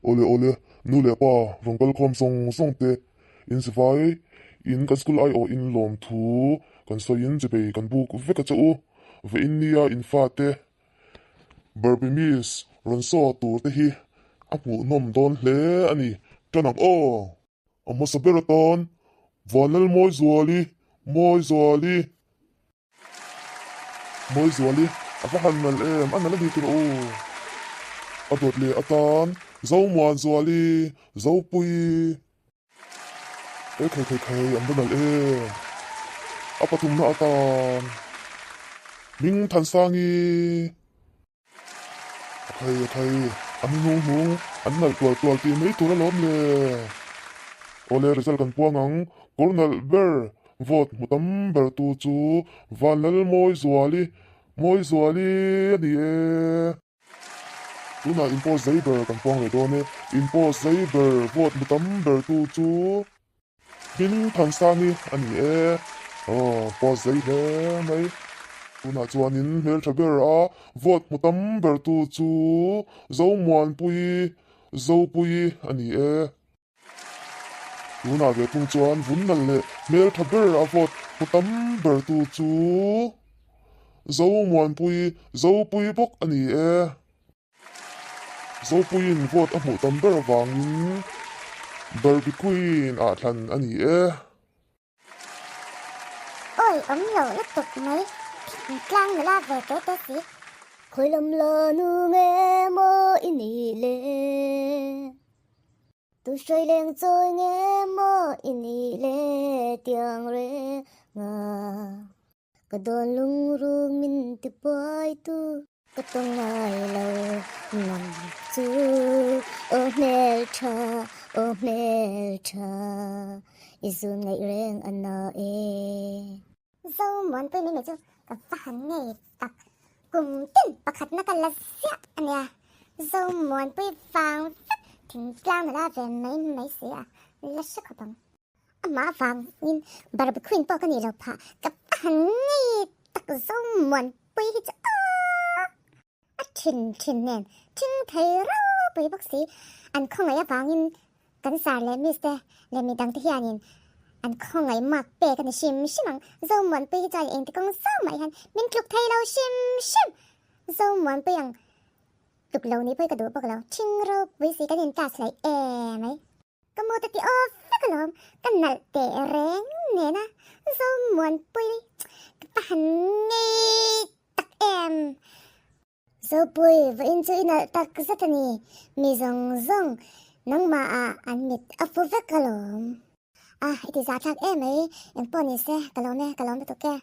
ole ole nu le pa rongkal khom song te in sivai in kan school ai o in lom thu kan so in je be kan buk veka cha u ve in nia in fa te burby miss ron so tu te hi apu nom don hle ani tanang o amo saberaton vanal moi zuali afahan mal em ana la bitir o adot le atan zo muan zuali zo pui e kai am donal e apatum na atan ming than sangi kai ami nung an nal tual ti mai tu la lom le ole result kan puangang cornel ber vote mutam ber tu chu vanal moi zuali ni e tuna impose saber kan puang le done impose saber vote mutam ber tu chu min than sangi ani e pose saber mai tuna chuanin mel thaber a vote mutam ber tu chu zo muan pui ani e tuna ve tung chuan vun nal le mel thaber a vote mutam ber tu chu zo muan pui bok ani e zo puin vote a hmuh tam ber wangin Barbie Queen a thlan ani e ôi ống lỗ nó tục mấy clang người la về tới xí khối lầm lờ nu nghe mơ ini le tu soi lên rồi nghe mơ ini le tiếng re nga cái đôi lung rung min ti boy tu cái tung ai lâu nằm chu ô mel cha izum ngày reng ana e dâu muốn tôi mình chứ cái phản nghề tặc cùng tin bạc hạt nó cái là xịa anh à dâu muốn tôi vàng thỉnh trang là về mấy xịa là sức hợp bằng mà vàng nhìn Barbie Queen bao cái gì đâu pa cái phản nghề tặc dâu muốn tôi chứ thìn nè thìn thấy rõ tôi bác sĩ anh không ai vàng nhìn cái sao lại mister lại mi đăng thế nhìn anh không ai mặc bè cái sim mang dâu muốn bây giờ anh thì cũng sao mày hắn mình chụp thấy lâu sim dâu muốn bây giờ chụp lâu ní bây cái đồ bạc lâu chinh rồi với gì cái điện thoại lại em ấy cái mô tê off cái lom cái nợ tệ rén nè na dâu muốn bây cái bàn nghe tắc em dâu bây với anh chơi nợ tắc rất là nè mi rong nang mà anh mít áp với cái lom iti za thak em ấy em poni se kalom to ke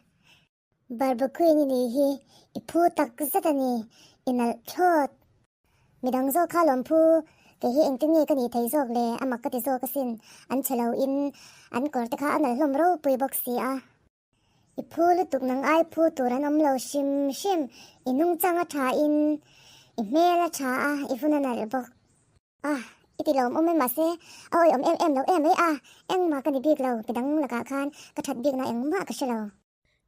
Barbie Queen ni hi ipu tak zatani inal thot midang zo khalom pu ke hi engtini ka ni thei zok le amak ka ti zo ka sin an chalo in an kor te kha anal hlom ro pui box si a ipu lu tuk nang ai pu turan om lo shim inung changa tha in imela tha a ifuna nal bok iti lom om ma se oi om em lo em ấy em mà cái big lo cái đắng là cả khan cái thật big na em mà cái lo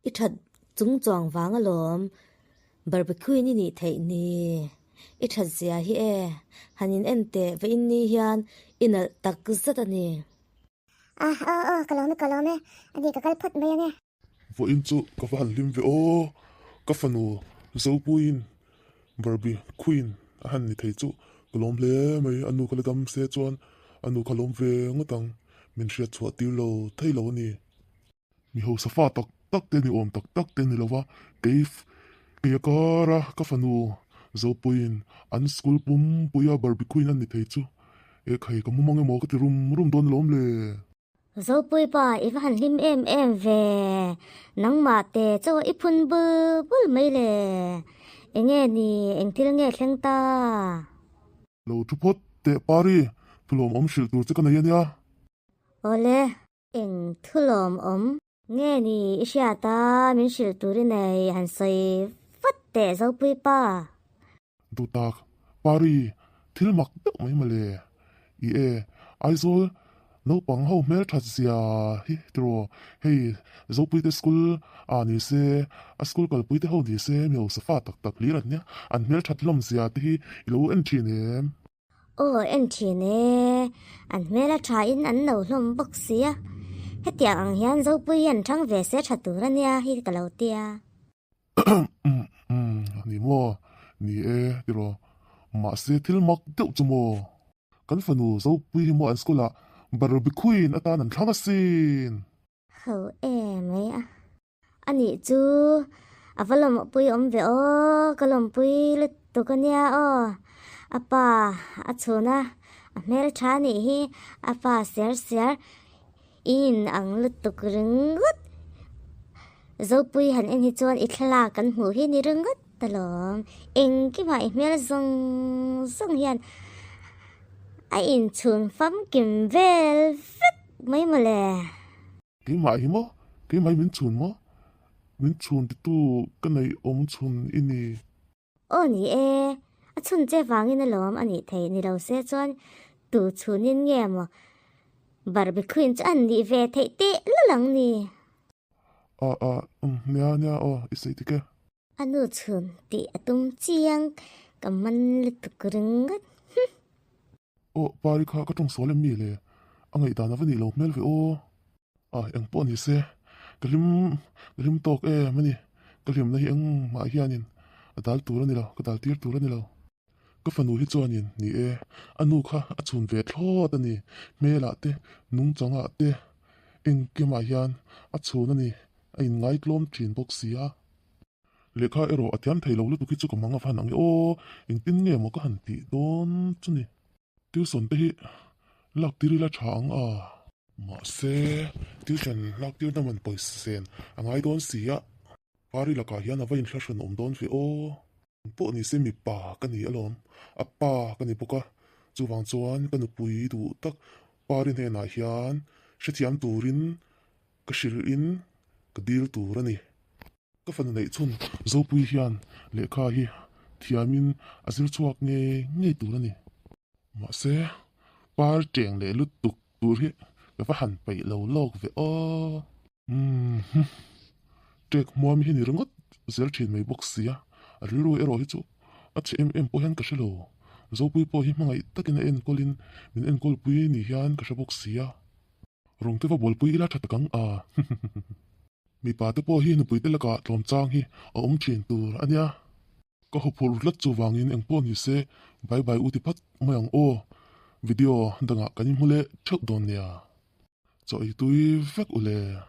ít thật chúng chọn vàng lom Barbie Queen ni thấy ni ít thật gì hi e hanin em te với ni hian ina tak rất ni cái lom anh cái phật mấy nghe vô in chu ka van lim ve o ka fanu zo puin Barbie Queen han ni thei chu kalom le mai anu kala dam se chuan anu khalom ve ngotang min ria chua tir lo thei lo ni mi ho safa tak te ni om tak te ni lowa cave ke kara ka fanu zo puin an school pum puya Barbie Queen an ni thei chu e khai ka mumang mo ka ti rum don lom le zo pui pa if han lim em về nang ma te cho ipun bul mai le enge ni engtil nge thleng ta lo thu pot te pari thulom om shil tur che kana ya ole eng thulom om nghe ni isha ta min shil tur nei han sai fat te zo pui pa du tak pari thil mak dak mai male i e aizol no pang ho mel that sia hi tro hey zo pui te school ani se a school kal pui te ho di se mi o safa tak li ran nya an mel that lom sia te hi lo en thin em ô em chỉ nè anh mẹ là trai in anh nấu lom bốc xí à hết tiếng anh hiền dâu bùi anh trăng về sẽ chặt tủ ra nha hi cái lâu tia ni mo ni e tiro ma se thil mak deuh chu mo kan fanu zo pui mo an skola barbecue queen atan an thanga sin hầu em ấy à anh nhỉ chú à phải làm bùi om về ô cái làm bùi lết tụ cái nha ô à pa à chú na à mẹ là trai nè hi à pa xér in ang lết tụ cái rừng gút dâu bùi hẳn anh hi chuan ít là kan hmu hi ni rừng gút ta lom em cái mà mẹ là zong zong hiền ai in chun pham kim vel phết mấy mà lè cái mai min chun ti tu kan nei om chun ini ô nì e à chun che vàng in lom anh thấy ni đâu sẽ chuan tu chun in nghe mà barbecue in anh đi về thấy tệ lăng nì nya isai ti ke anu chun tệ tung chiang cầm man lít tu rừng gắt pari kha ka tong so le mi le angai ta na vani lo mel ve eng pon hi se kalim tok mani kalim na hi ang ma hianin adal tur ni lo ka dal tir tur ni lo ka fanu hi chuanin ni anu kha a chun ve thlot ani mela te nung changa te eng ke ma hian a chun ani a in ngai tlom thin box sia lekha ero athiam theilo lu tu ki chu ka manga phan ang eng tin nge mo ka han ti don chuni tiêu son te hi lak tiri la chang ma se tiêu chen lak tir na man poi sen angai don sia pari la ka hian avain hlashan don ve po ni se mi pa ka ni alom a pa ka ni poka chuwang chuan ka nu pui du tak pari ne na hian hrethiam turin ka shil in ka dil tur ani ka fan nei chun zo pui hian lekha hi thiamin azil chuak nge tur ani ma se par cheng le lut tuk tur hi ka fa han pai lo lok ve tek muam hi ni rangot zel thin mai box sia a rilu ero hi chu a che em po hian ka shelo zo pui po hi mangai takin en kolin min en kol pui ni hian ka sha box sia rong te va bol pui ila thatakang mi pa te po hi nu pui te laka tlom chang hi a thin tur ania ka hopur lat chu wangin eng po ni se bye uti phat mayang video danga kanin hule thok don nia choi tui vek ule